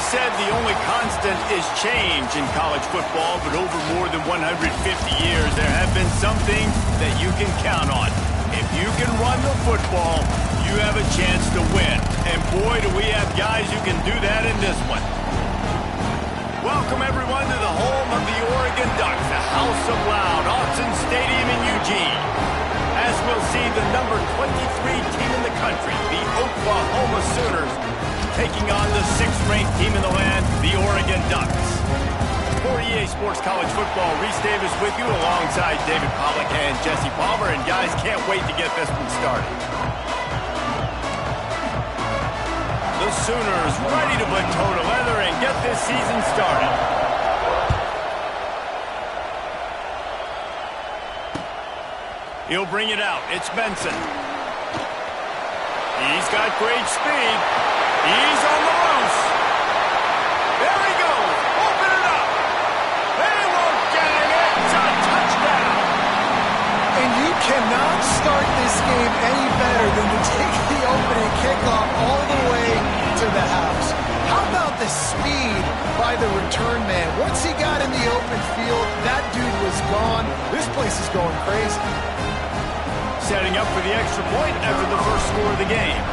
said the only constant is change in college football, but over more than 150 years, there have been some things that you can count on. If you can run the football, you have a chance to win. And boy, do we have guys who can do that in this one. Welcome, everyone, to the home of the Oregon Ducks, the House of Loud, Autzen Stadium in Eugene. As we'll see the number 23 team in the country, the Oklahoma Sooners, taking on the 6th-ranked team in the land, the Oregon Ducks. For EA Sports College Football, Reese Davis with you alongside David Pollack and Jesse Palmer. And guys, can't wait to get this one started. The Sooners ready to put toe to leather and get this season started. He'll bring it out. It's Benson. He's got great speed. He's on the loose. There he goes. Open it up. They won't get it. It's a touchdown. And you cannot start this game any better than to take the opening kickoff all the way to the house. How about the speed by the return man? Once he got in the open field, that dude was gone. This place is going crazy. Setting up for the extra point after the first score of the game.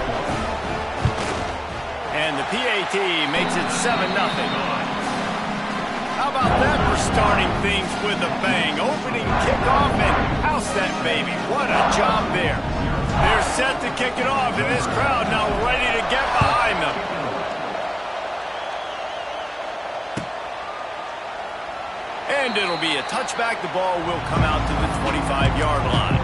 And the PAT makes it 7-0. How about that for starting things with a bang? Opening kickoff and house that baby. What a job there. They're set to kick it off, and this crowd now ready to get behind them. And it'll be a touchback. The ball will come out to the 25-yard line.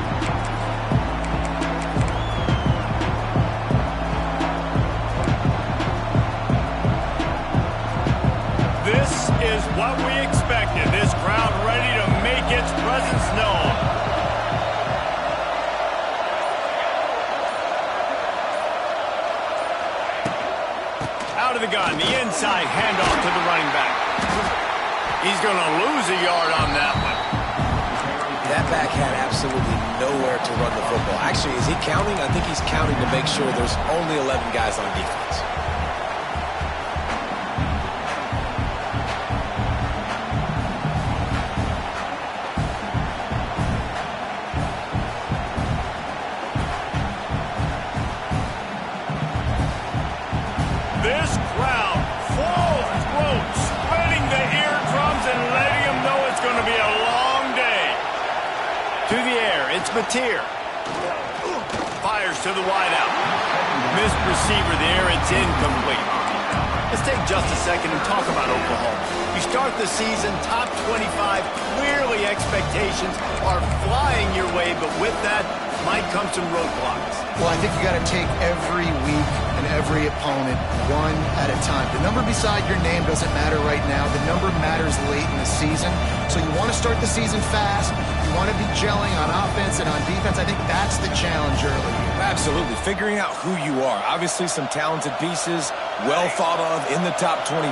This is what we expected. This crowd ready to make its presence known. Out of the gun, the inside handoff to the running back. He's going to lose a yard on that one. That back had absolutely nowhere to run the football. Actually, is he counting? I think he's counting to make sure there's only 11 guys on defense. This crowd, full throat, spreading the eardrums and letting them know it's going to be a long day. To the air, it's Mateer. Fires to the wideout. Missed receiver there, it's incomplete. Let's take just a second and talk about Oklahoma. You start the season top 25, clearly expectations are flying your way, but with that might come some roadblocks. Well, I think you got to take every week and every opponent one at a time. The number beside your name doesn't matter right now. The number matters late in the season. So you want to start the season fast. You want to be gelling on offense and on defense. I think that's the challenge early. Absolutely. Figuring out who you are. Obviously some talented pieces, well thought of in the top 25,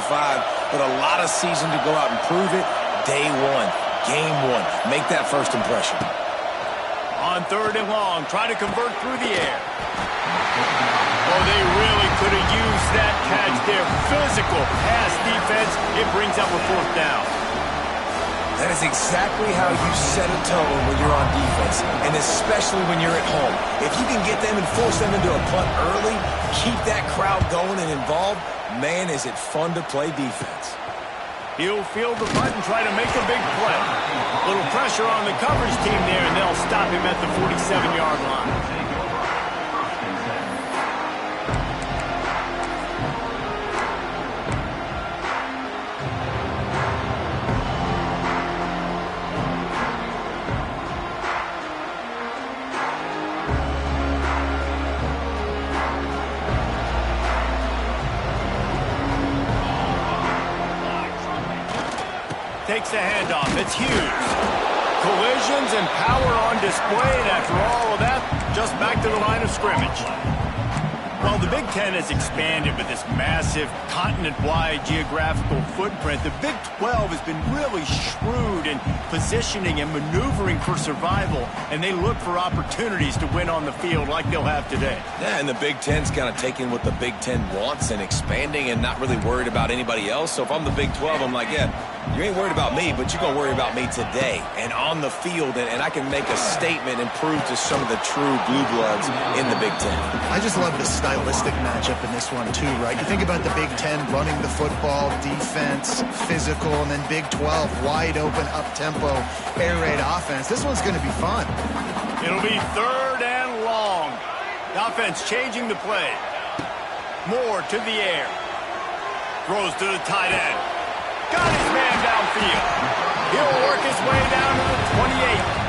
but a lot of season to go out and prove it. Day one, game one. Make that first impression. On 3rd and long, try to convert through the air. Oh, they really could have used that catch there. Physical pass defense. It brings up a 4th down. That is exactly how you set a tone when you're on defense, and especially when you're at home. If you can get them and force them into a punt early, keep that crowd going and involved, man, is it fun to play defense. He'll field the punt and try to make a big play. A little pressure on the coverage team there, and they'll stop him at the 47-yard line. Takes the handoff. It's Hughes. Collisions and power on display, and after all of that, just back to the line of scrimmage. Well, the Big Ten has expanded with this massive continent-wide geographical footprint. The Big 12 has been really shrewd in positioning and maneuvering for survival, and they look for opportunities to win on the field like they'll have today. Yeah, and the Big Ten's kind of taking what the Big Ten wants and expanding and not really worried about anybody else. So if I'm the Big 12, I'm like, yeah, you ain't worried about me, but you're going to worry about me today and on the field, and I can make a statement and prove to some of the true blue bloods in the Big Ten. I just love the stylistic matchup in this one too, right? You think about the Big Ten running the football, defense, physical, and then Big 12 wide open, up-tempo, air raid offense. This one's going to be fun. It'll be 3rd and long. The offense changing the play. Moore to the air. Throws to the tight end. Got his man downfield. He'll work his way down to the 28.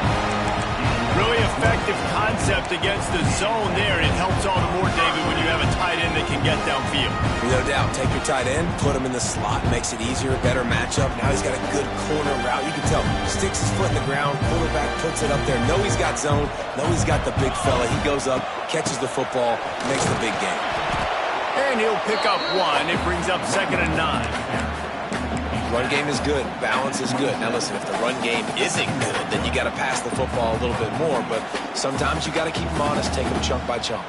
Really effective concept against the zone there. It helps all the more, David, when you have a tight end that can get downfield. No doubt. Take your tight end, put him in the slot, makes it easier, better matchup. Now he's got a good corner route. You can tell, sticks his foot in the ground, quarterback puts it up there. Know he's got zone, know he's got the big fella. He goes up, catches the football, makes the big game. And he'll pick up 1. It brings up 2nd and 9. Run game is good. Balance is good. Now, listen, if the run game isn't good, then you got to pass the football a little bit more. But sometimes you got to keep them honest, take them chunk by chunk.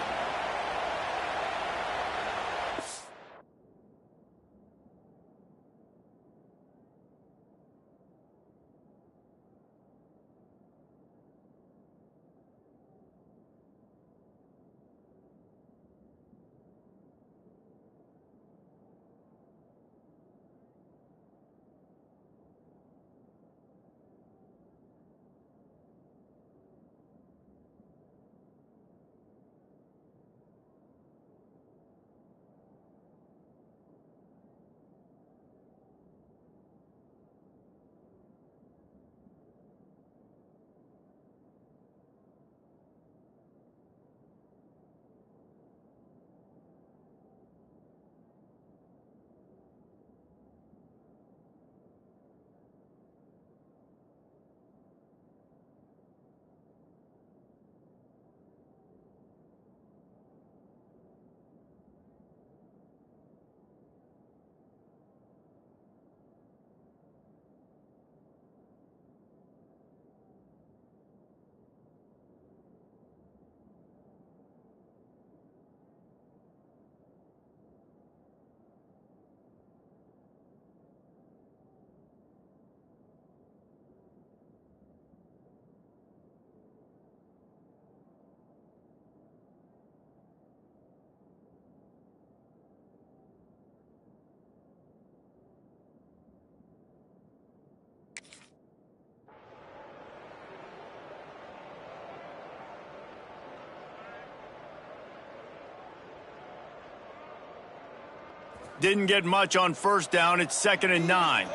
Didn't get much on 1st down. It's 2nd and 9.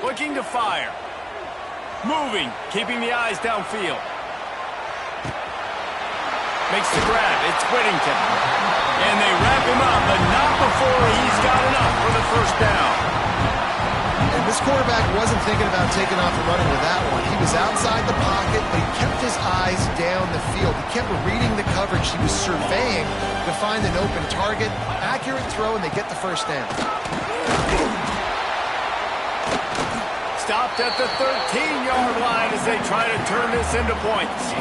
Looking to fire. Moving, keeping the eyes downfield. Makes the grab. It's Whittington. And they wrap him up, but not before he's got enough for the 1st down. And this quarterback wasn't thinking about taking off and running with that one. He was outside the pocket, but he kept his eyes down the field. He kept reading the coverage. He was surveying to find an open target. Accurate throw, and they get the 1st down. Stopped at the 13-yard line as they try to turn this into points.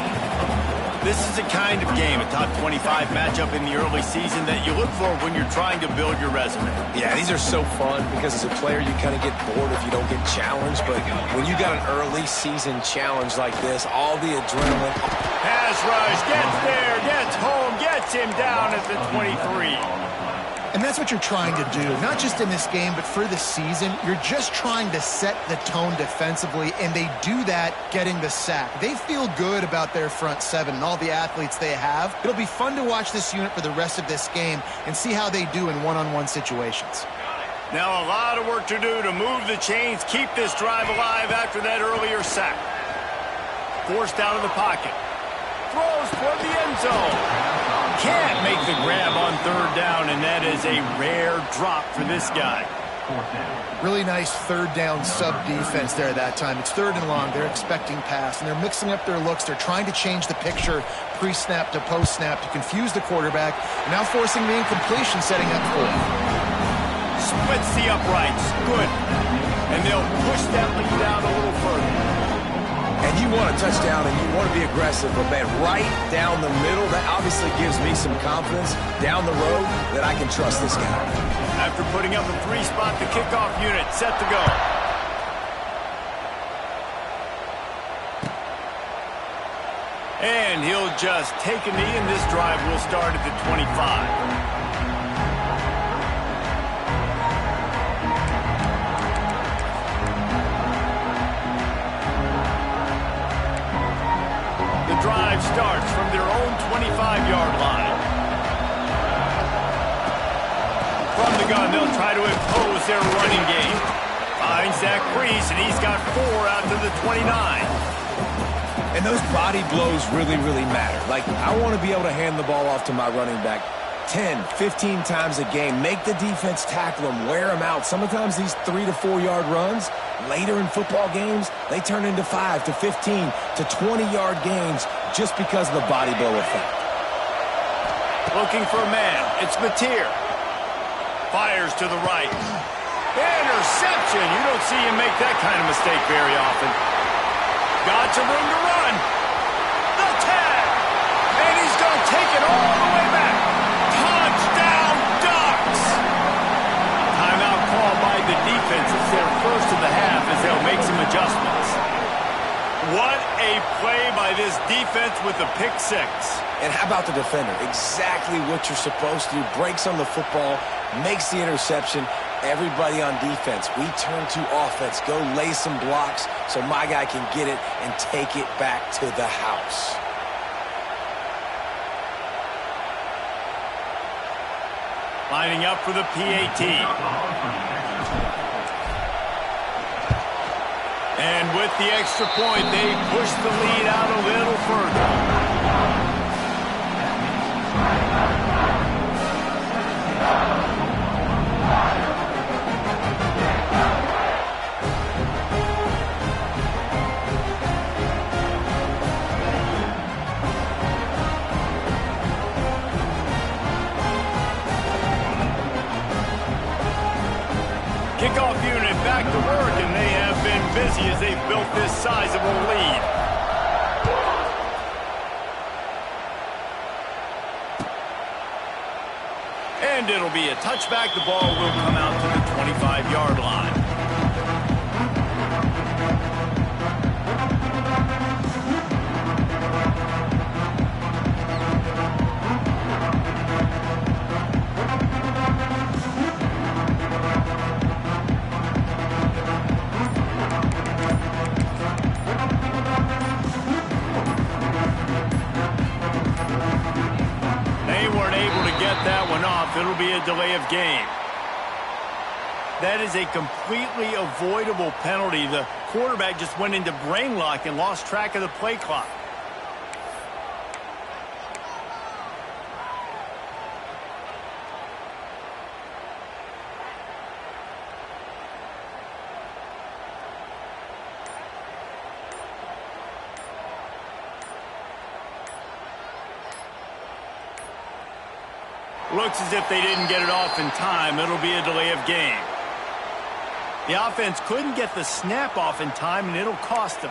This is the kind of game, a top 25 matchup in the early season, that you look for when you're trying to build your resume. Yeah, these are so fun because as a player, you kind of get bored if you don't get challenged. But when you got an early season challenge like this, all the adrenaline. Pass rush, gets there, gets home, gets him down at the 23. And that's what you're trying to do, not just in this game, but for the season. You're just trying to set the tone defensively, and they do that getting the sack. They feel good about their front 7 and all the athletes they have. It'll be fun to watch this unit for the rest of this game and see how they do in one-on-one situations. Now a lot of work to do to move the chains, keep this drive alive after that earlier sack. Forced out of the pocket. Throws toward the end zone. Can't make the grab on 3rd down, and that is a rare drop for this guy. Really nice third down sub defense there that time. It's third and long. They're expecting pass, and they're mixing up their looks. They're trying to change the picture pre-snap to post-snap to confuse the quarterback, and now forcing the incompletion, setting up fourth. Splits the uprights. Good. And they'll push that lead out a little further. And you want a touchdown and you want to be aggressive, but man, right down the middle, that obviously gives me some confidence down the road that I can trust this guy. After putting up a 3-spot, the kickoff unit set to go. And he'll just take a knee, and this drive will start at the 25. Drive starts from their own 25-yard line. From the gun, they'll try to impose their running game. Finds that crease, and he's got 4 out to the 29. And those body blows really, really matter. Like, I want to be able to hand the ball off to my running back 10, 15 times a game. Make the defense tackle them, wear them out. Sometimes these 3 to 4 yard runs, later in football games, they turn into 5 to 15 to 20-yard gains just because of the body blow effect. Looking for a man. It's Mateer. Fires to the right. Interception. You don't see him make that kind of mistake very often. Got some room to run. The tag. And he's going to take it all the way back. Touchdown, Ducks. Timeout called by the defense. It's their first of the half as they'll make some adjustments. What a play by this defense with the pick 6. And how about the defender? Exactly what you're supposed to do. Breaks on the football, makes the interception. Everybody on defense, we turn to offense. Go lay some blocks so my guy can get it and take it back to the house. Lining up for the PAT. And with the extra point, they push the lead out a little further. Kickoff unit back to work, and they have been busy as they've built this sizable lead. And it'll be a touchback. The ball will come out to the 25-yard line. That one off. It'll be a delay of game. That is a completely avoidable penalty. The quarterback just went into brain lock and lost track of the play clock. Looks as if they didn't get it off in time. It'll be a delay of game. The offense couldn't get the snap off in time, and it'll cost them.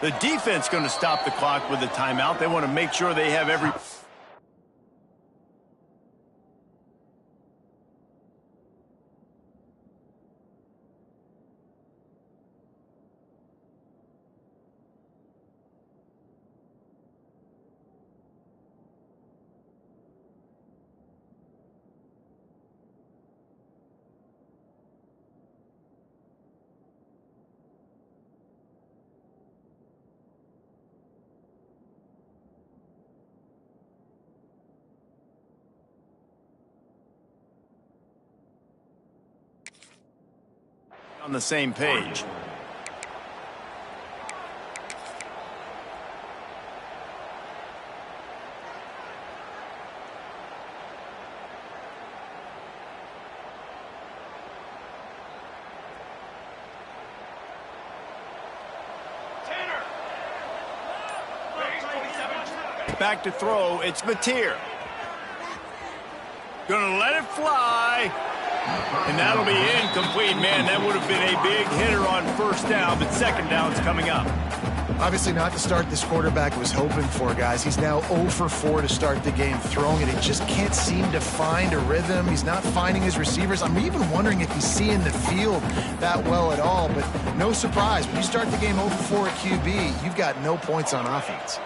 The defense going to stop the clock with a timeout. They want to make sure they have every... on the same page. Back to throw, it's Mizzoui. Gonna let it fly. And that'll be incomplete. Man, that would have been a big hitter on first down, but second down's coming up. Obviously not the start this quarterback was hoping for, guys. He's now 0 for 4 to start the game throwing it. He just can't seem to find a rhythm. He's not finding his receivers. I'm even wondering if he's seeing the field that well at all, but no surprise. When you start the game 0 for 4 at QB, you've got no points on offense.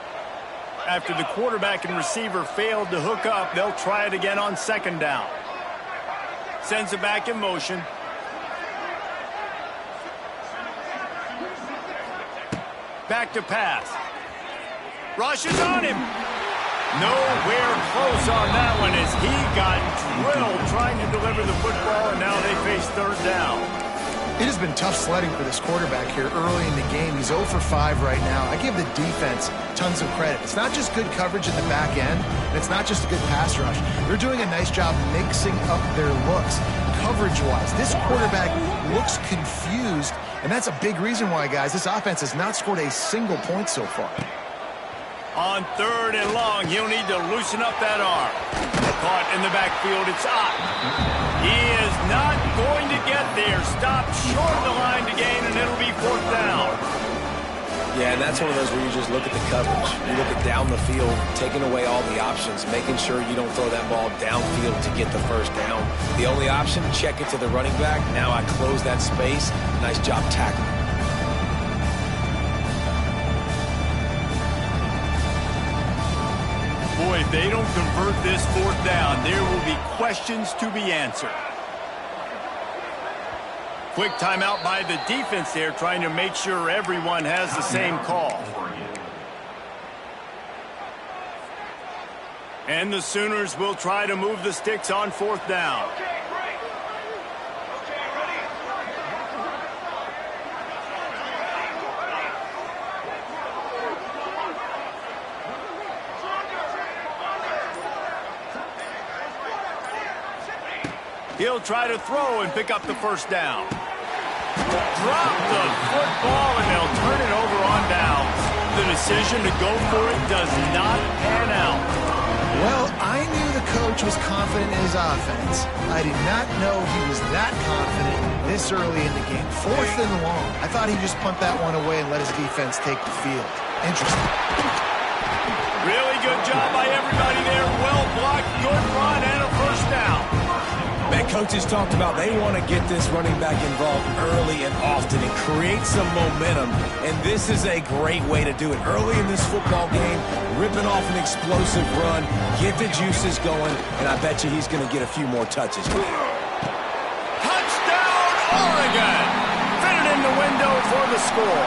After the quarterback and receiver failed to hook up, they'll try it again on second down. Sends it back in motion. Back to pass. Rushes on him. Nowhere close on that one as he got drilled trying to deliver the football, and now they face third down. It has been tough sledding for this quarterback here early in the game. He's 0 for 5 right now. I give the defense tons of credit. It's not just good coverage in the back end, and it's not just a good pass rush. They're doing a nice job mixing up their looks coverage-wise. This quarterback looks confused, and that's a big reason why, guys, this offense has not scored a single point so far. On third and long, he'll need to loosen up that arm. Caught in the backfield, it's Ott. He is not going to get there. Stopped short of the line to gain, and it'll be fourth down. Yeah, and that's one of those where you just look at the coverage. You look at down the field, taking away all the options, making sure you don't throw that ball downfield to get the first down. The only option, check it to the running back. Now I close that space. Nice job tackling. Boy, if they don't convert this fourth down, there will be questions to be answered. Quick timeout by the defense there, trying to make sure everyone has the same call. And the Sooners will try to move the sticks on fourth down. He'll try to throw and pick up the first down. Drop the football, and they'll turn it over on downs. The decision to go for it does not pan out. Well, I knew the coach was confident in his offense. I did not know he was that confident this early in the game. Fourth and long. I thought he'd just punt that one away and let his defense take the field. Interesting. Really good job by everybody there. Well blocked, good run, and a first down. That coaches talked about they want to get this running back involved early and often and create some momentum, and this is a great way to do it. Early in this football game, ripping off an explosive run, get the juices going, and I bet you he's going to get a few more touches. Touchdown, Oregon! Fitted in the window for the score.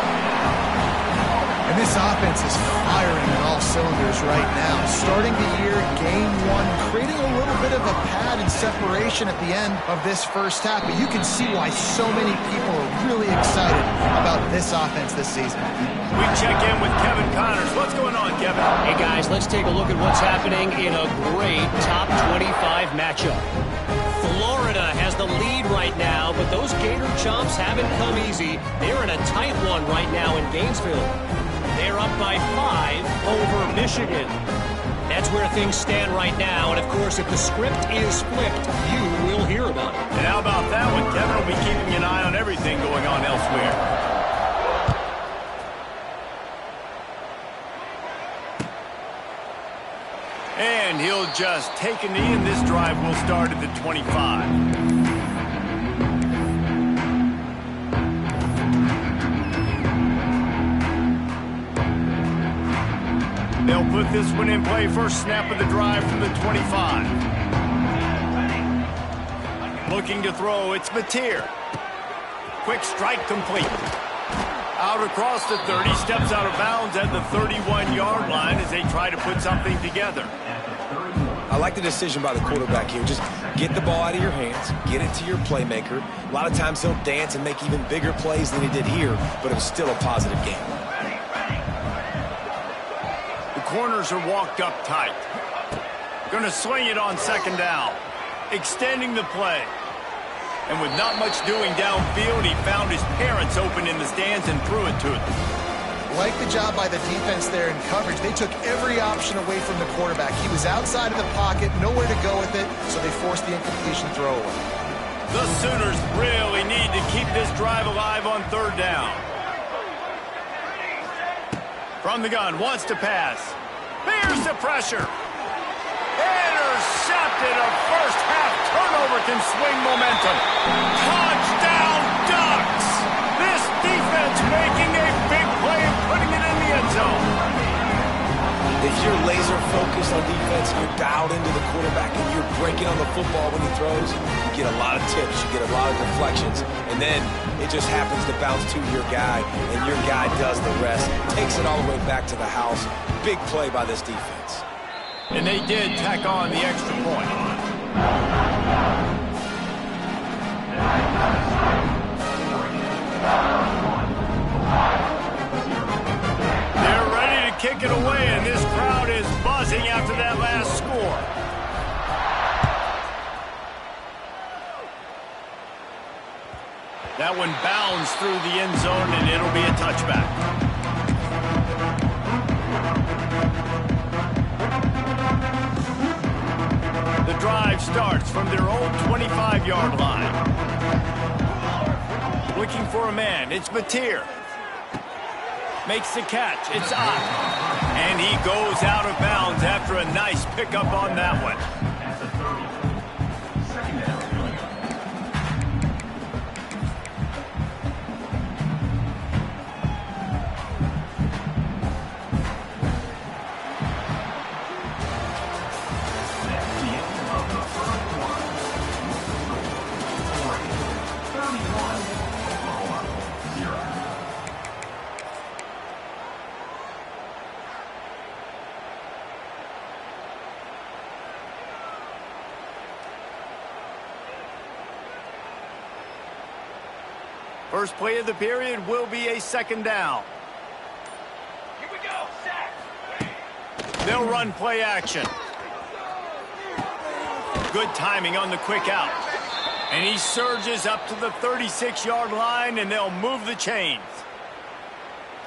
And this offense is firing on all cylinders right now. Starting the year, game one, creating a little bit of a pad and separation at the end of this first half. But you can see why so many people are really excited about this offense this season. We check in with Kevin Connors. What's going on, Kevin? Hey, guys, let's take a look at what's happening in a great top 25 matchup. Florida has the lead right now, but those Gator Chomps haven't come easy. They're in a tight one right now in Gainesville. They're up by 5 over Michigan. That's where things stand right now. And, of course, if the script is flipped, you will hear about it. And how about that one? Kevin will be keeping an eye on everything going on elsewhere. And he'll just take a knee, and this drive will start at the 25. They'll put this one in play. First snap of the drive from the 25. Looking to throw, it's Mizzoui. Quick strike complete. Out across the 30, steps out of bounds at the 31-yard line as they try to put something together. I like the decision by the quarterback here. Just get the ball out of your hands, get it to your playmaker. A lot of times he'll dance and make even bigger plays than he did here, but it was still a positive game. The corners are walked up tight. Going to swing it on second down. Extending the play. And with not much doing downfield, he found his parents open in the stands and threw it to them. Like the job by the defense there in coverage. They took every option away from the quarterback. He was outside of the pocket, nowhere to go with it, so they forced the incompletion throwaway. The Sooners really need to keep this drive alive on third down. From the gun, wants to pass. Here's the pressure. Intercepted. A first half turnover can swing momentum. Touchdown Ducks. This defense making a big play and putting it in the end zone. If you're laser focused on defense, you're dialed into the quarterback and you're breaking on the football when he throws, you get a lot of tips, you get a lot of deflections, and then it just happens to bounce to your guy, and your guy does the rest, takes it all the way back to the house. Big play by this defense. And they did tack on the extra point. They're ready to kick it away, and this crowd is buzzing after that last score. That one bounds through the end zone, and it'll be a touchback. The drive starts from their own 25-yard line. Looking for a man. It's Mateer. Makes the catch. It's Ott. And he goes out of bounds after a nice pickup on that one. First play of the period will be a second down. Here we go, sack. They'll run play action. Good timing on the quick out. And he surges up to the 36-yard line, and they'll move the chains.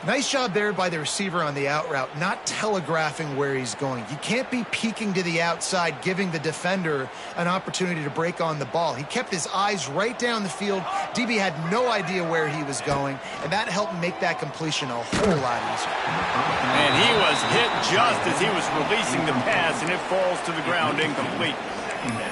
Nice job there by the receiver on the out route, not telegraphing where he's going. You can't be peeking to the outside, giving the defender an opportunity to break on the ball. He kept his eyes right down the field. DB had no idea where he was going, and that helped make that completion a whole lot easier. And he was hit just as he was releasing the pass, and it falls to the ground incomplete.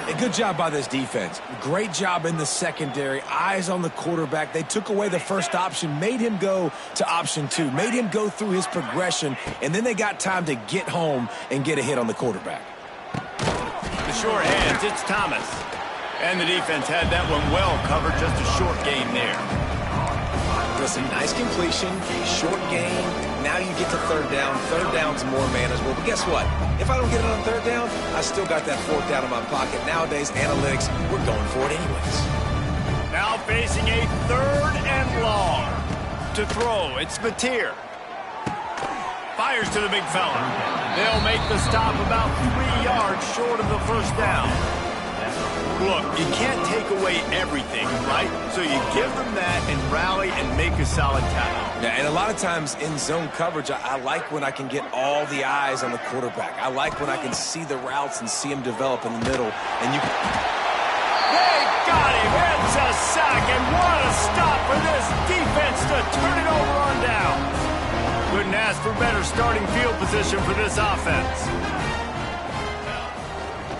A good job by this defense. Great job in the secondary. Eyes on the quarterback. They took away the first option, made him go to option 2, made him go through his progression, and then they got time to get home and get a hit on the quarterback. The short hands, it's Thomas. And the defense had that one well covered, just a short game there. Listen, nice completion, short game. Now you get to third down. Third down's more manageable. But guess what? If I don't get it on third down, I still got that fourth down in my pocket. Nowadays, analytics, we're going for it anyways. Now facing a third and long. To throw, it's Mateer. Fires to the big fella. They'll make the stop about 3 yards short of the first down. Look, you can't take away everything, right? So you give them that and rally and make a solid tackle. Yeah, and a lot of times in zone coverage, I like when I can get all the eyes on the quarterback. I like when I can see the routes and see him develop in the middle. And you They got him. It's a sack, and what a stop for this defense to turn it over on down. Couldn't ask for better starting field position for this offense.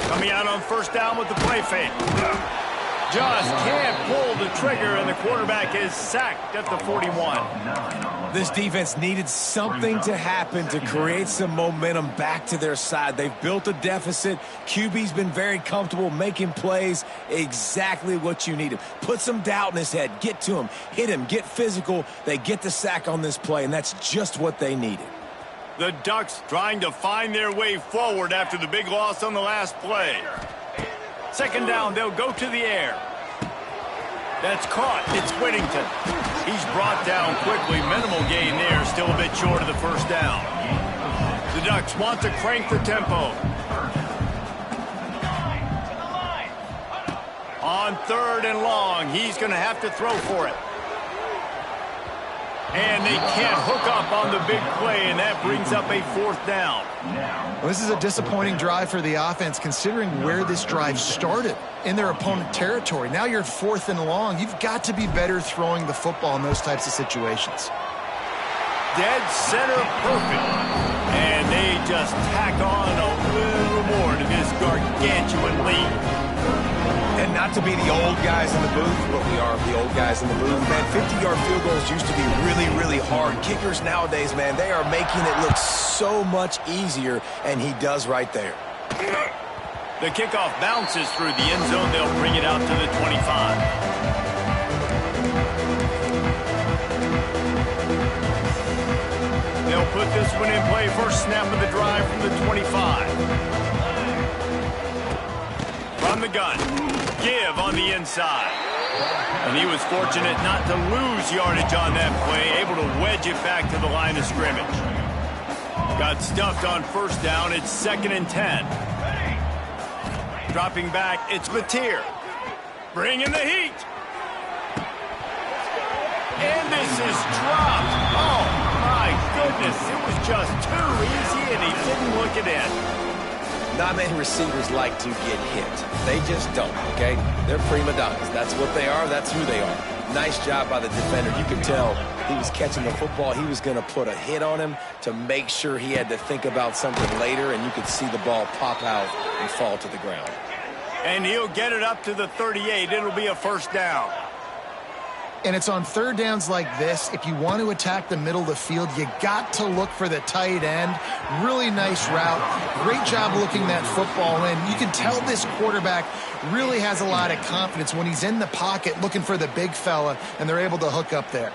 Coming out on first down with the play fake. Just can't pull the trigger, and the quarterback is sacked at the 41. This defense needed something to happen to create some momentum back to their side. They've built a deficit. QB's been very comfortable making plays, exactly what you needed. Put some doubt in his head. Get to him. Hit him. Get physical. They get the sack on this play, and that's just what they needed. The Ducks trying to find their way forward after the big loss on the last play. Second down, they'll go to the air. That's caught. It's Whittington. He's brought down quickly. Minimal gain there. Still a bit short of the first down. The Ducks want to crank the tempo. On 3rd and long, he's going to have to throw for it. And they can't hook up on the big play, and that brings up a 4th down. Well, this is a disappointing drive for the offense, considering where this drive started, in their opponent territory. Now you're 4th and long. You've got to be better throwing the football in those types of situations. Dead center perfect. And they just tack on a little more to this gargantuan lead. And not to be the old guys in the booth, but we are the old guys in the booth. Man, 50-yard field goals used to be really, really hard. Kickers nowadays, man, they are making it look so much easier, and he does right there. The kickoff bounces through the end zone. They'll bring it out to the 25. They'll put this one in play. First snap of the drive from the 25. From the gun. Give on the inside. And he was fortunate not to lose yardage on that play, able to wedge it back to the line of scrimmage. Got stuffed on first down. It's 2nd and 10. Dropping back, it's Mateer. Bringing the heat. And this is dropped. Oh, my goodness. It was just too easy, and he didn't look it in. Not many receivers like to get hit. They just don't, okay? They're prima donnas. That's what they are. That's who they are. Nice job by the defender. You could tell he was catching the football. He was going to put a hit on him to make sure he had to think about something later, and you could see the ball pop out and fall to the ground. And he'll get it up to the 38. It'll be a first down. And it's on 3rd downs like this. If you want to attack the middle of the field, you got to look for the tight end. Really nice route. Great job looking that football in. You can tell this quarterback really has a lot of confidence when he's in the pocket looking for the big fella, and they're able to hook up there.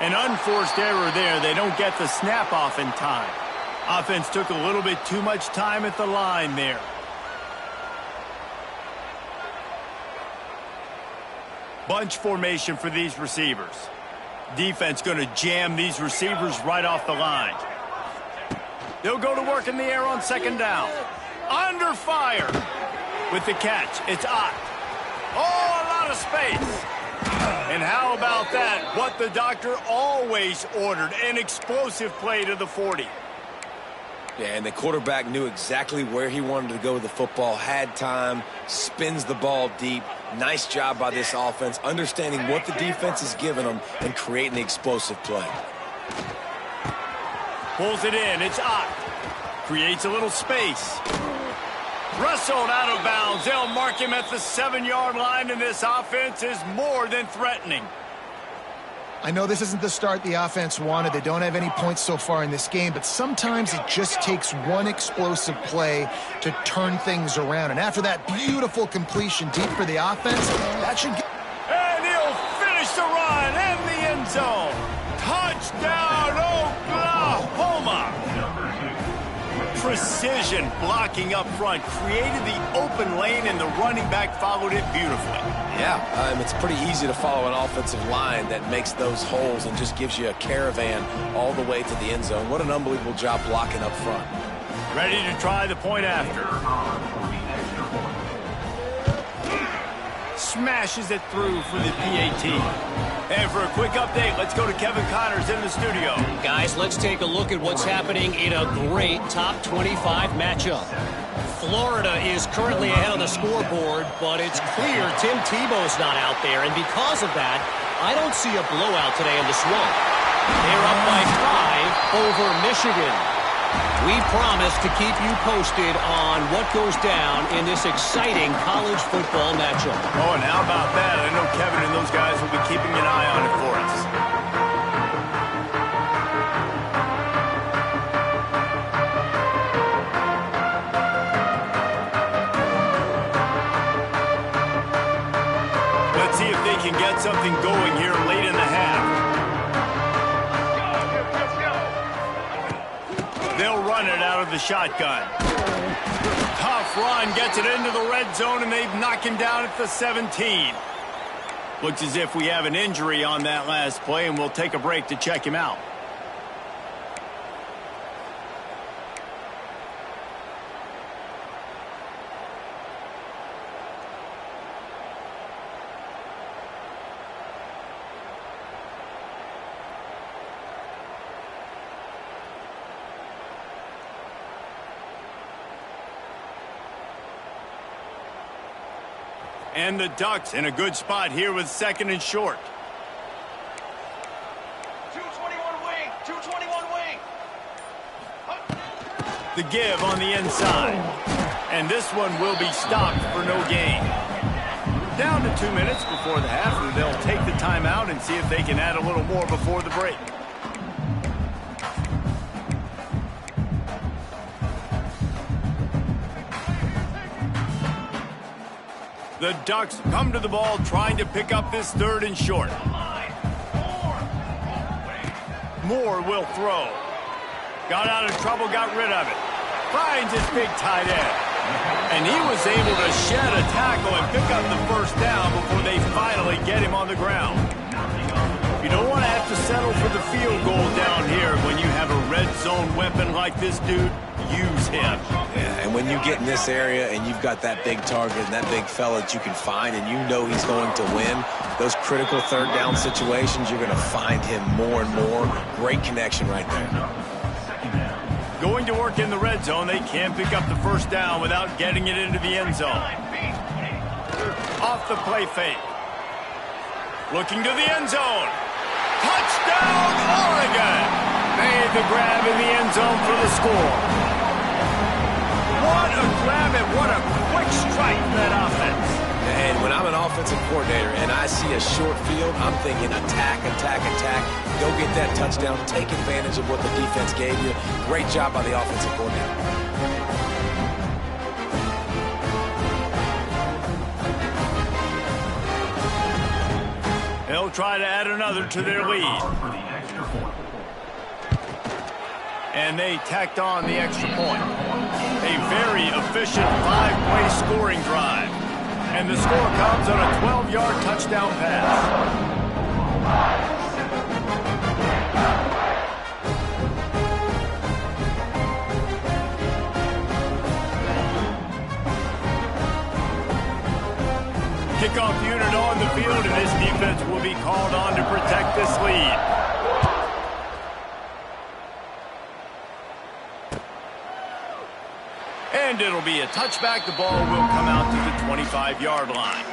An unforced error there. They don't get the snap off in time. Offense took a little bit too much time at the line there. Bunch formation for these receivers. Defense going to jam these receivers right off the line. They'll go to work in the air on 2nd down. Under fire. With the catch, it's Ott. Oh, a lot of space. And how about that? What the doctor always ordered, an explosive play to the 40. Yeah, and the quarterback knew exactly where he wanted to go with the football, had time, spins the ball deep. Nice job by this offense, understanding what the defense is giving them and creating the explosive play. Pulls it in, it's Ott. Creates a little space. Wrestled out of bounds. They'll mark him at the 7-yard line, and this offense is more than threatening. I know this isn't the start the offense wanted. They don't have any points so far in this game, but sometimes it just takes one explosive play to turn things around. And after that beautiful completion deep for the offense, that should get... And he'll finish the run in the end zone. Touchdown, Oklahoma! Precision blocking up front, created the open lane, and the running back followed it beautifully. Yeah, it's pretty easy to follow an offensive line that makes those holes and just gives you a caravan all the way to the end zone. What an unbelievable job blocking up front. Ready to try the point after. Smashes it through for the PAT. And for a quick update, let's go to Kevin Connors in the studio. Guys, let's take a look at what's happening in a great top 25 matchup. Florida is currently ahead on the scoreboard, but it's clear Tim Tebow's not out there, and because of that, I don't see a blowout today in the Swamp. They're up by 5 over Michigan. We promise to keep you posted on what goes down in this exciting college football matchup. Oh, and how about that? I know Kevin and those guys will be keeping an eye on it for us. Let's see if they can get something going here late in the half. They'll run it out of the shotgun. Tough run, gets it into the red zone, and they've knocked him down at the 17. Looks as if we have an injury on that last play, and we'll take a break to check him out. And the Ducks in a good spot here with 2nd and short. 221 wing, 221 wing. The give on the inside. And this one will be stopped for no gain. Down to 2 minutes before the half, and they'll take the timeout and see if they can add a little more before the break. The Ducks come to the ball trying to pick up this 3rd and short. Moore will throw. Got out of trouble, got rid of it. Finds his big tight end. And he was able to shed a tackle and pick up the 1st down before they finally get him on the ground. You don't want to have to settle for the field goal down here when you have a red zone weapon like this dude. Use him. Yeah, and when you get in this area and you've got that big target and that big fella that you can find and you know he's going to win, those critical 3rd down situations, you're going to find him more and more. Great connection right there. Going to work in the red zone, they can't pick up the 1st down without getting it into the end zone. Off the play fake. Looking to the end zone. Touchdown, Oregon! Made the grab in the end zone for the score. What a grab and what a quick strike for that offense. And when I'm an offensive coordinator and I see a short field, I'm thinking attack, attack, attack. Go get that touchdown. Take advantage of what the defense gave you. Great job by the offensive coordinator. They'll try to add another to their lead. And they tacked on the extra point. A very efficient 5-play scoring drive. And the score comes on a 12-yard touchdown pass. Kickoff unit on the field, and this defense will be called on to protect this lead. And it'll be a touchback. The ball will come out to the 25-yard line.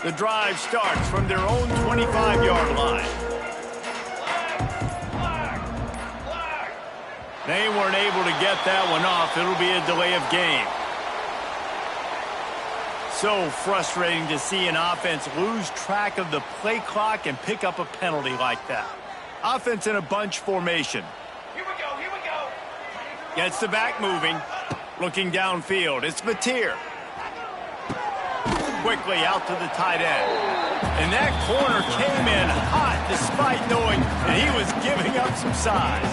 The drive starts from their own 25-yard line. They weren't able to get that one off. It'll be a delay of game. So frustrating to see an offense lose track of the play clock and pick up a penalty like that. Offense in a bunch formation. Here we go, here we go. Gets the back moving. Looking downfield. It's Mateer. Quickly out to the tight end. And that corner came in hot despite knowing that he was giving up some size.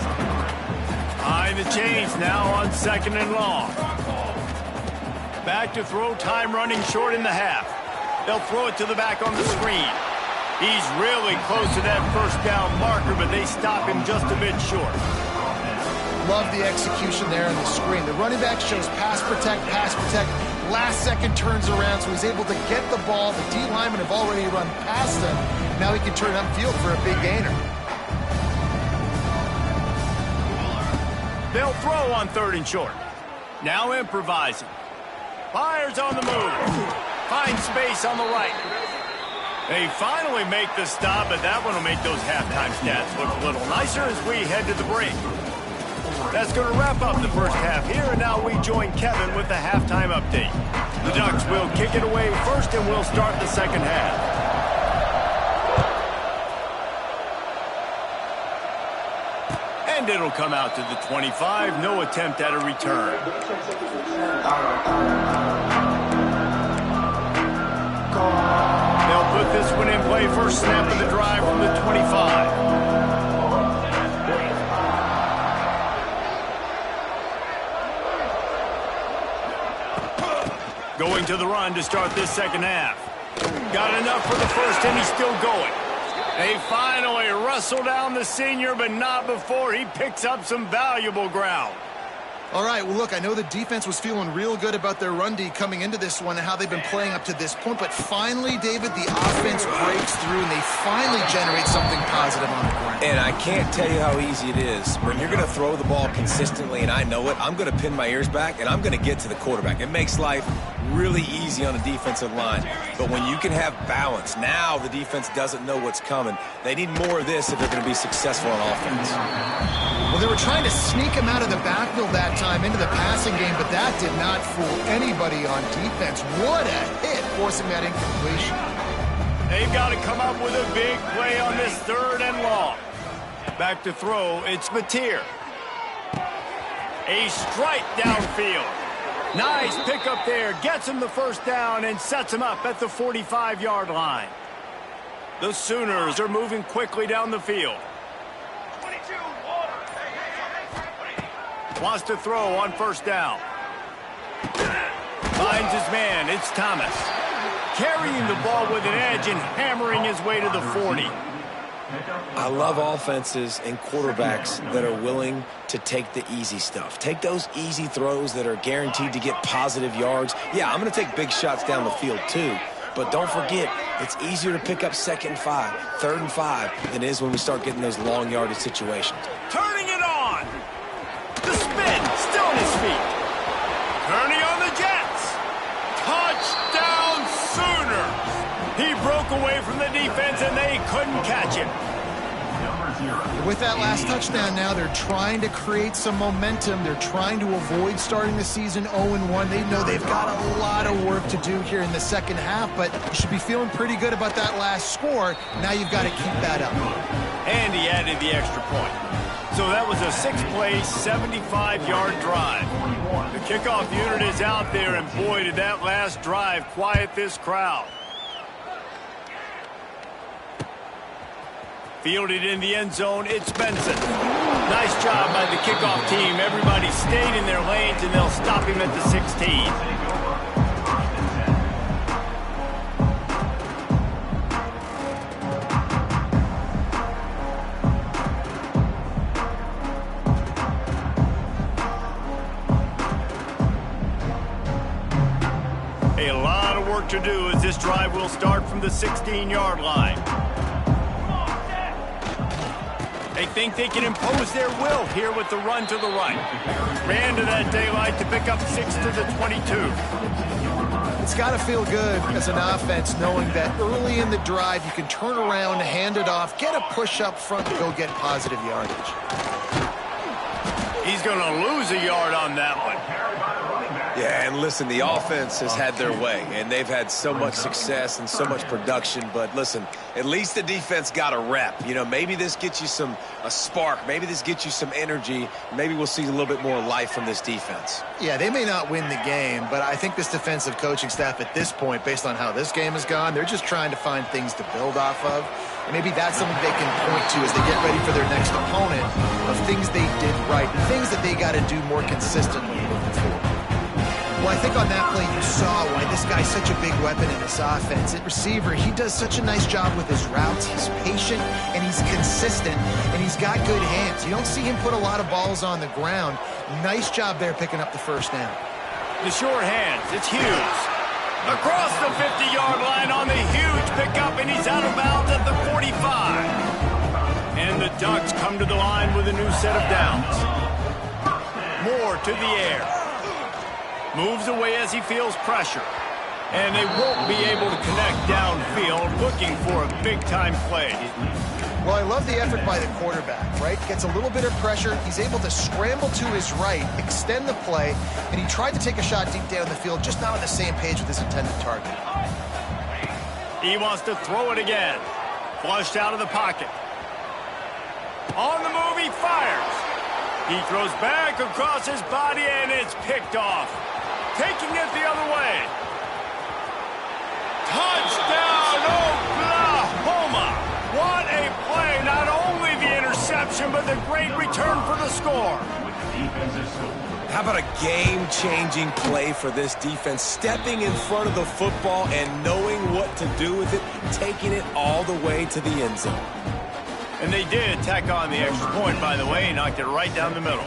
Behind the chains now on 2nd and long. Back to throw, time running short in the half. They'll throw it to the back on the screen. He's really close to that 1st down marker, but they stop him just a bit short. Love the execution there on the screen. The running back shows pass protect, pass protect. Last second turns around, so he's able to get the ball. The D linemen have already run past him. Now he can turn upfield for a big gainer. They'll throw on 3rd and short. Now improvising. Fires on the move. Finds space on the right. They finally make the stop, but that one will make those halftime stats look a little nicer as we head to the break. That's going to wrap up the first half here, and now we join Kevin with the halftime update. The Ducks will kick it away first, and we'll start the second half. And it'll come out to the 25. No attempt at a return. They'll put this one in play. First snap of the drive from the 25. Going to the run to start this second half. Got enough for the first, and he's still going. They finally wrestle down the senior, but not before he picks up some valuable ground. All right, well, look, I know the defense was feeling real good about their run D coming into this one and how they've been playing up to this point, but finally, David, the offense breaks through and they finally generate something positive on the ground. And I can't tell you how easy it is. When you're going to throw the ball consistently, and I know it, I'm going to pin my ears back, and I'm going to get to the quarterback. It makes life really easy on a defensive line. But when you can have balance, now the defense doesn't know what's coming. They need more of this if they're going to be successful on offense. Well, they were trying to sneak him out of the backfield that time into the passing game, but that did not fool anybody on defense. What a hit, forcing that incompletion. They've got to come up with a big play on this 3rd and long. Back to throw, it's Mateer. A strike downfield. Nice pickup there. Gets him the first down and sets him up at the 45-yard line. The Sooners are moving quickly down the field. Wants to throw on first down. Finds his man. It's Thomas. Carrying the ball with an edge and hammering his way to the 40. I love offenses and quarterbacks that are willing to take the easy stuff. Take those easy throws that are guaranteed to get positive yards. Yeah, I'm going to take big shots down the field too. But don't forget, it's easier to pick up 2nd and 5, 3rd and 5 than it is when we start getting those long yardage situations. Turning it on. The spin, still on his feet. Turning on the Jets. Touchdown Sooners. He broke away from the defense and they couldn't catch him. With that last touchdown now, they're trying to create some momentum. They're trying to avoid starting the season 0-1. They know they've got a lot of work to do here in the second half, but you should be feeling pretty good about that last score. Now you've got to keep that up. And he added the extra point. So that was a 6-play, 75-yard drive. The kickoff unit is out there, and boy, did that last drive quiet this crowd. Fielded in the end zone, it's Benson. Nice job by the kickoff team. Everybody stayed in their lanes, and they'll stop him at the 16. A lot of work to do as this drive will start from the 16-yard line. They think they can impose their will here with the run to the right. Ran to that daylight to pick up 6 to the 22. It's got to feel good as an offense knowing that early in the drive you can turn around, hand it off, get a push up front to go get positive yardage. He's going to lose a yard on that one. Yeah, and listen, the offense has had their way, and they've had so much success and so much production. But listen, at least the defense got a rep. You know, maybe this gets you a spark. Maybe this gets you some energy. Maybe we'll see a little bit more life from this defense. Yeah, they may not win the game, but I think this defensive coaching staff at this point, based on how this game has gone, they're just trying to find things to build off of. And maybe that's something they can point to as they get ready for their next opponent of things they did right, things that they got to do more consistently moving forward. Well, I think on that play you saw why this guy's such a big weapon in this offense. At receiver, he does such a nice job with his routes. He's patient, and he's consistent, and he's got good hands. You don't see him put a lot of balls on the ground. Nice job there picking up the first down. The short hands, it's Hughes. Across the 50-yard line on the huge pickup, and he's out of bounds at the 45. And the Ducks come to the line with a new set of downs. Moore to the air. Moves away as he feels pressure. And they won't be able to connect downfield, looking for a big-time play. Well, I love the effort by the quarterback, right? Gets a little bit of pressure. He's able to scramble to his right, extend the play, and he tried to take a shot deep down the field, just not on the same page with his intended target. He wants to throw it again. Flushed out of the pocket. On the move, he fires. He throws back across his body, and it's picked off. Taking it the other way. Touchdown, Oklahoma! What a play. Not only the interception, but the great return for the score. How about a game-changing play for this defense? Stepping in front of the football and knowing what to do with it, taking it all the way to the end zone. And they did tack on the extra point, by the way, knocked it right down the middle.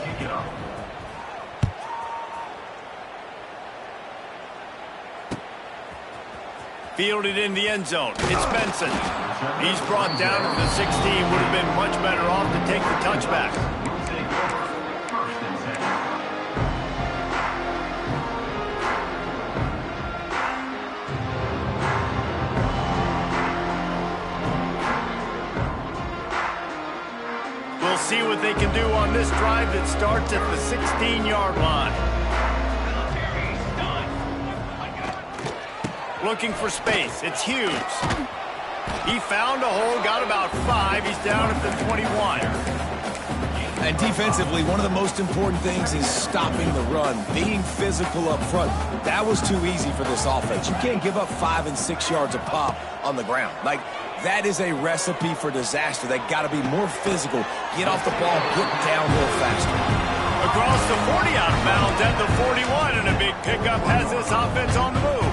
Fielded in the end zone. It's Benson. He's brought down to the 16. Would have been much better off to take the touchback. We'll see what they can do on this drive that starts at the 16-yard line. Looking for space. It's Hughes. He found a hole, got about 5. He's down at the 21. And defensively, one of the most important things is stopping the run, being physical up front. That was too easy for this offense. You can't give up 5 and 6 yards a pop on the ground. Like, that is a recipe for disaster. They got to be more physical, get off the ball, get downhill faster. Across the 40 out of bounds at the 41, and a big pickup has this offense on the move.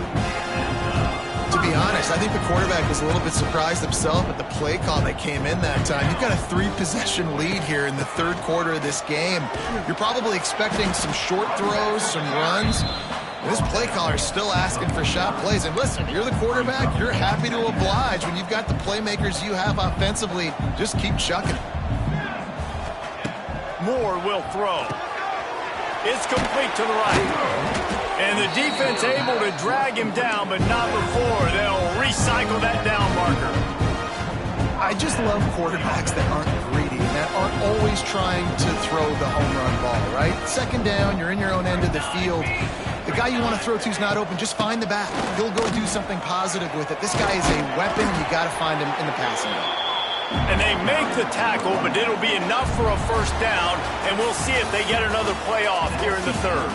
To be honest, I think the quarterback was a little bit surprised himself at the play call that came in that time. You've got a 3-possession lead here in the third quarter of this game. You're probably expecting some short throws, some runs. And this play caller is still asking for shot plays. And listen, you're the quarterback. You're happy to oblige. When you've got the playmakers you have offensively, just keep chucking. Moore will throw. It's complete to the right. And the defense able to drag him down, but not before they'll recycle that down marker. I just love quarterbacks that aren't greedy and that aren't always trying to throw the home run ball, right? Second down, you're in your own end of the field. The guy you want to throw to is not open. Just find the back. He'll go do something positive with it. This guy is a weapon, and you got to find him in the passing game. And they make the tackle, but it'll be enough for a first down, and we'll see if they get another playoff here in the third.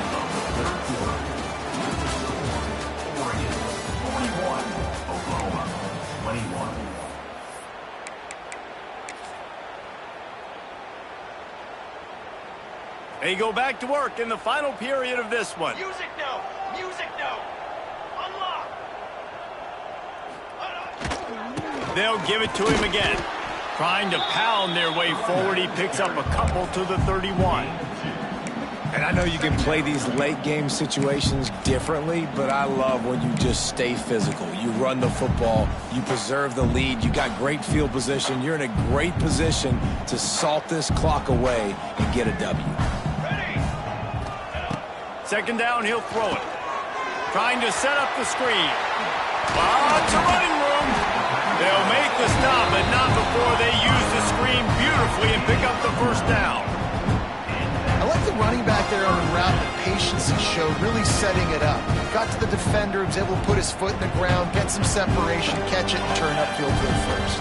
They go back to work in the final period of this one. Music no! Music no! Unlock! They'll give it to him again. Trying to pound their way forward. He picks up a couple to the 31. And I know you can play these late game situations differently, but I love when you just stay physical. You run the football, you preserve the lead, you got great field position. You're in a great position to salt this clock away and get a W. Second down, he'll throw it. Trying to set up the screen. Lots of running room. They'll make the stop, but not before they use the screen beautifully and pick up the first down. I like the running back there on the route, the patience he showed, really setting it up. Got to the defender, was able to put his foot in the ground, get some separation, catch it, and turn upfield to the first.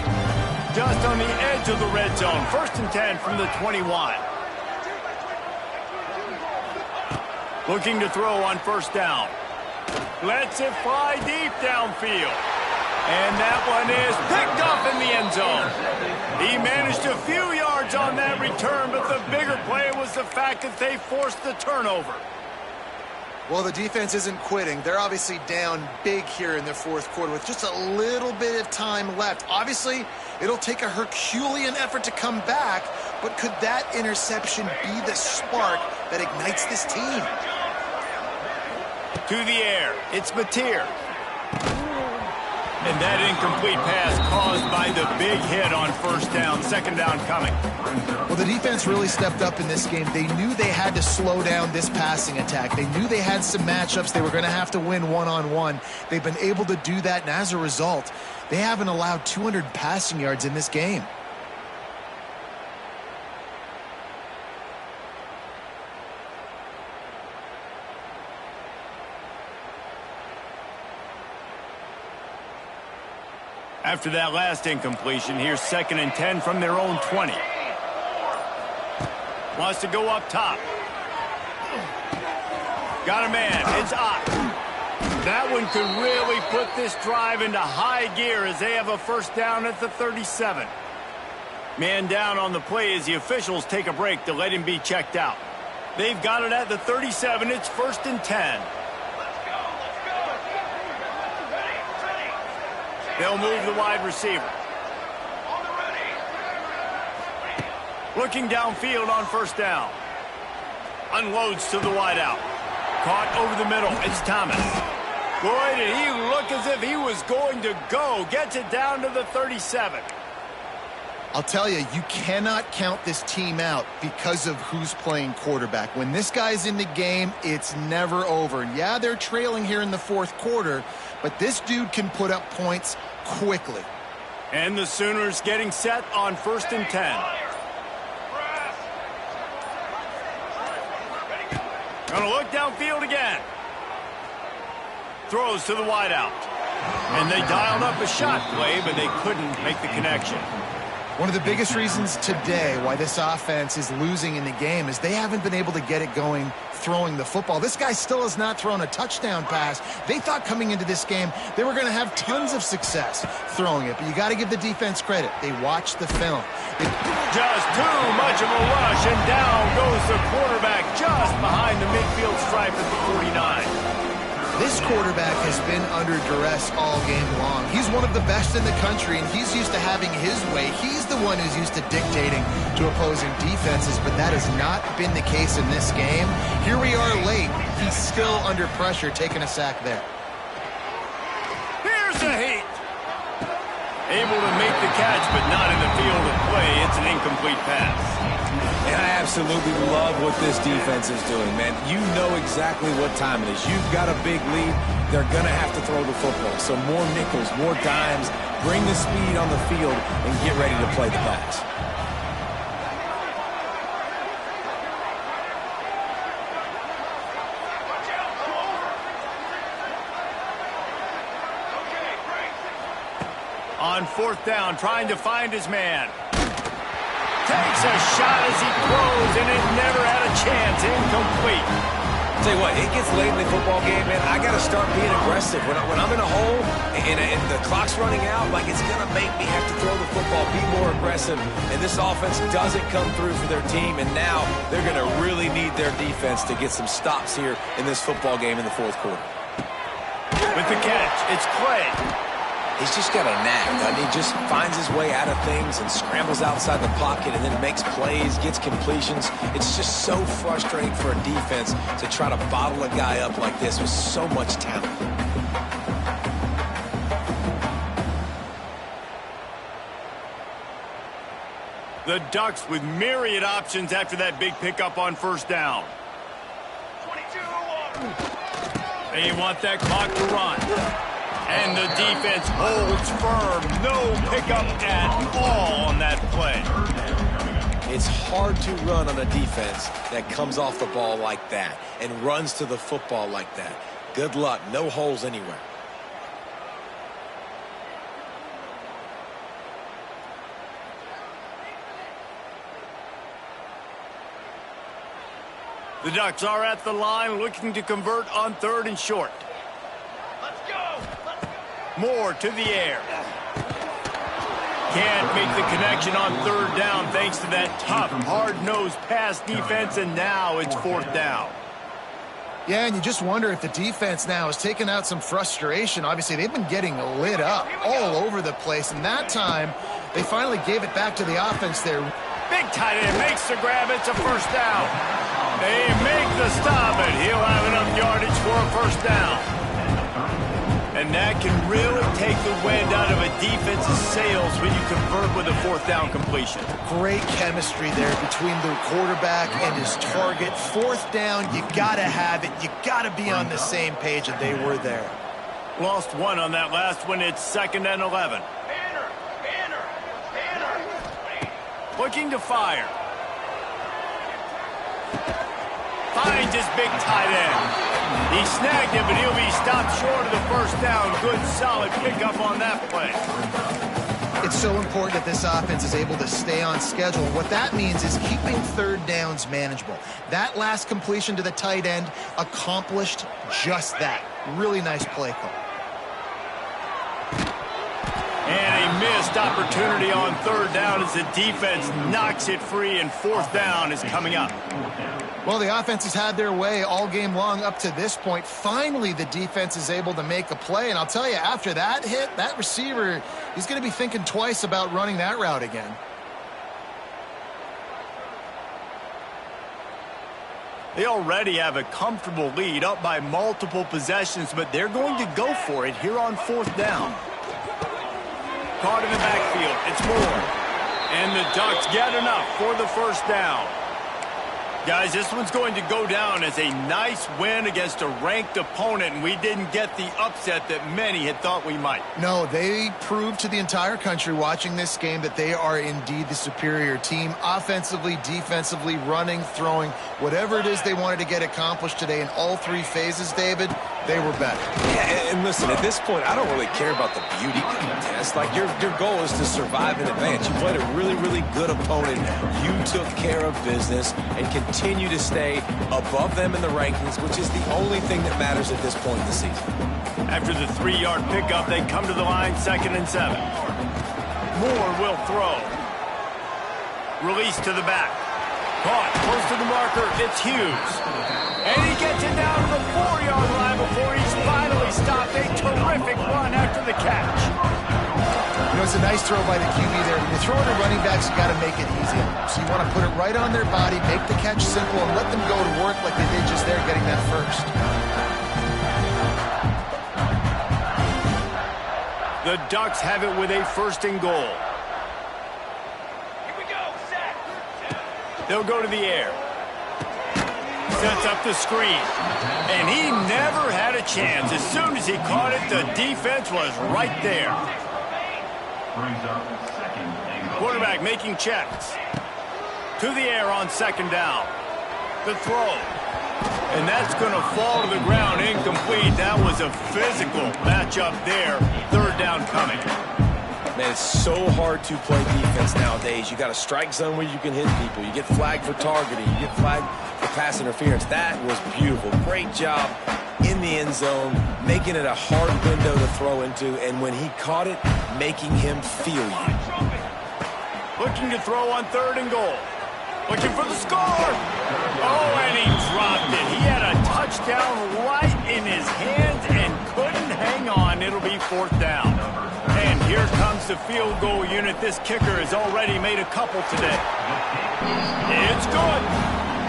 Just on the edge of the red zone. 1st and 10 from the 21. Looking to throw on first down. Lets it fly deep downfield. And that one is picked up in the end zone. He managed a few yards on that return, but the bigger play was the fact that they forced the turnover. Well, the defense isn't quitting. They're obviously down big here in the fourth quarter with just a little bit of time left. Obviously, it'll take a Herculean effort to come back, but could that interception be the spark that ignites this team? To the air, it's Mateer. And that incomplete pass caused by the big hit on first down. Second down coming. Well, the defense really stepped up in this game. They knew they had to slow down this passing attack. They knew they had some matchups they were going to have to win one-on-one. They've been able to do that, and as a result, they haven't allowed 200 passing yards in this game. After that last incompletion, here's 2nd and 10 from their own 20. Wants to go up top. Got a man. It's up. That one could really put this drive into high gear as they have a first down at the 37. Man down on the play as the officials take a break to let him be checked out. They've got it at the 37. It's 1st and 10. They'll move the wide receiver. Looking downfield on first down. Unloads to the wideout. Caught over the middle. It's Thomas. Boy, did he look as if he was going to go. Gets it down to the 37. I'll tell you, you cannot count this team out because of who's playing quarterback. When this guy's in the game, it's never over. And yeah, they're trailing here in the fourth quarter, but this dude can put up points quickly. And the Sooners getting set on 1st and 10. Gonna look downfield again. Throws to the wideout. And they dialed up a shot play, but they couldn't make the connection. One of the biggest reasons today why this offense is losing in the game is they haven't been able to get it going throwing the football. This guy still has not thrown a touchdown pass. They thought coming into this game they were going to have tons of success throwing it, but you got to give the defense credit. They watched the film. Just too much of a rush, and down goes the quarterback just behind the midfield stripe at the 49. This quarterback has been under duress all game long. He's one of the best in the country, and he's used to having his way. He's the one who's used to dictating to opposing defenses, but that has not been the case in this game. Here we are late. He's still under pressure, taking a sack there. Here's the heat. Able to make the catch, but not in the field of play. It's an incomplete pass. And I absolutely love what this defense is doing, man. You know exactly what time it is. You've got a big lead. They're going to have to throw the football. So more nickels, more dimes, bring the speed on the field, and get ready to play the pass. On 4th down, trying to find his man. Takes a shot as he throws, and it never had a chance. Incomplete. I'll tell you what, it gets late in the football game, man. I got to start being aggressive. When I'm in a hole and the clock's running out, like, it's going to make me have to throw the football, be more aggressive. And this offense doesn't come through for their team, and now they're going to really need their defense to get some stops here in this football game in the fourth quarter. With the catch, it's Clay. He's just got a knack. I mean, he just finds his way out of things and scrambles outside the pocket and then makes plays, gets completions. It's just so frustrating for a defense to try to bottle a guy up like this with so much talent. The Ducks with myriad options after that big pickup on first down. 22-1. They want that clock to run. And the defense holds firm. No pickup at all on that play. It's hard to run on a defense that comes off the ball like that and runs to the football like that. Good luck. No holes anywhere. The Ducks are at the line looking to convert on 3rd and short. Let's go. Moore to the air. Can't make the connection on 3rd down thanks to that tough, hard-nosed pass defense, and now it's 4th down. Yeah, and you just wonder if the defense now has taken out some frustration. Obviously, they've been getting lit up all over the place, and that time they finally gave it back to the offense there. Big tight end makes the grab. It's a first down. They make the stop, and he'll have enough yardage for a first down. And that can really take the wind out of a defense's sails when you convert with a fourth down completion. Great chemistry there between the quarterback and his target. Fourth down, you got to have it. You got to be on the same page, and they were there. Lost one on that last one. It's 2nd and 11. Looking to fire. Finds his big tight end. He snagged it, but he'll be stopped short of the first down. Good, solid pickup on that play. It's so important that this offense is able to stay on schedule. What that means is keeping third downs manageable. That last completion to the tight end accomplished just that. Really nice play call. And a missed opportunity on third down as the defense knocks it free, and fourth down is coming up. Well, the offense has had their way all game long up to this point. Finally, the defense is able to make a play. And I'll tell you, after that hit, that receiver, he's going to be thinking twice about running that route again. They already have a comfortable lead, up by multiple possessions, but they're going to go for it here on fourth down. Caught in the backfield. It's Moore. And the Ducks get enough for the first down. Guys, this one's going to go down as a nice win against a ranked opponent, and we didn't get the upset that many had thought we might. No, they proved to the entire country watching this game that they are indeed the superior team. Offensively, defensively, running, throwing, whatever it is they wanted to get accomplished today in all three phases, David, they were better. Yeah, and listen, at this point, I don't really care about the beauty contest. Like, your goal is to survive in advance. You played a really, really good opponent. You took care of business and continue to stay above them in the rankings, which is the only thing that matters at this point in the season. After the 3-yard pickup, they come to the line, 2nd and 7. Moore will throw. Release to the back. Caught close to the marker. It's Hughes. And he gets it down to the 4-yard line before he's finally stopped. A terrific run after the catch. You know, it's a nice throw by the QB there. When you're throwing to running backs, you got to make it easy on them. So you want to put it right on their body, make the catch simple, and let them go to work like they did just there getting that first. The Ducks have it with a 1st and goal. Here we go, set. They'll go to the air. Sets up the screen. And he never had a chance. As soon as he caught it, the defense was right there. Quarterback making checks. To the air on 2nd down. The throw. And that's going to fall to the ground incomplete. That was a physical matchup there. 3rd down coming. Man, it's so hard to play defense nowadays. You got a strike zone where you can hit people. You get flagged for targeting. You get flagged for pass interference. That was beautiful. Great job in the end zone, making it a hard window to throw into, and when he caught it, making him feel you. Looking to throw on 3rd and goal. Looking for the score. Oh, and he dropped it. He had a touchdown right in his hands and couldn't hang on. It'll be 4th down. And here comes the field goal unit. This kicker has already made a couple today. It's good.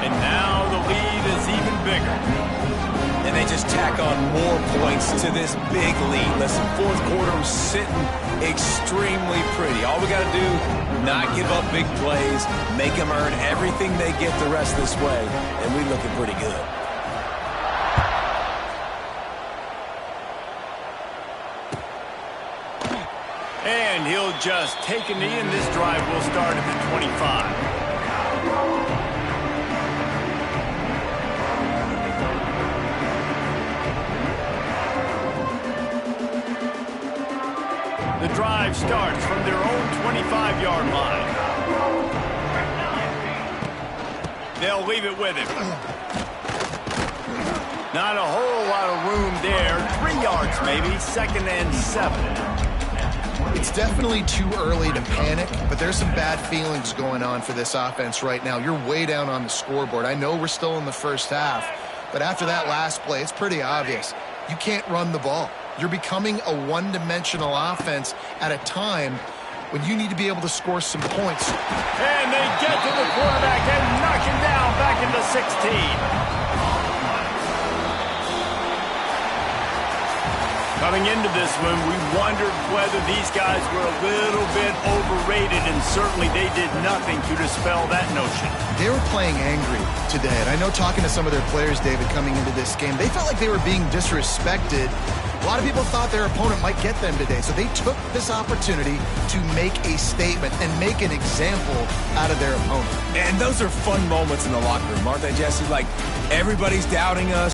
And now the lead is even bigger. And they just tack on more points to this big lead. Listen, 4th quarter was sitting extremely pretty. All we got to do, not give up big plays, make them earn everything they get the rest of this way, and we're looking pretty good. And he'll just take a knee, and this drive will start at the 25. The drive starts from their own 25-yard line. They'll leave it with him. Not a whole lot of room there. 3 yards maybe, 2nd and 7. It's definitely too early to panic, but there's some bad feelings going on for this offense right now. You're way down on the scoreboard. I know we're still in the first half, but after that last play, it's pretty obvious. You can't run the ball. You're becoming a one-dimensional offense at a time when you need to be able to score some points. And they get to the quarterback and knock him down back into 16. Coming into this one, we wondered whether these guys were a little bit overrated, and certainly they did nothing to dispel that notion. They were playing angry today, and I know talking to some of their players, David, coming into this game, they felt like they were being disrespected. A lot of people thought their opponent might get them today, so they took this opportunity to make a statement and make an example out of their opponent. And those are fun moments in the locker room, aren't they, Jesse? Like, everybody's doubting us.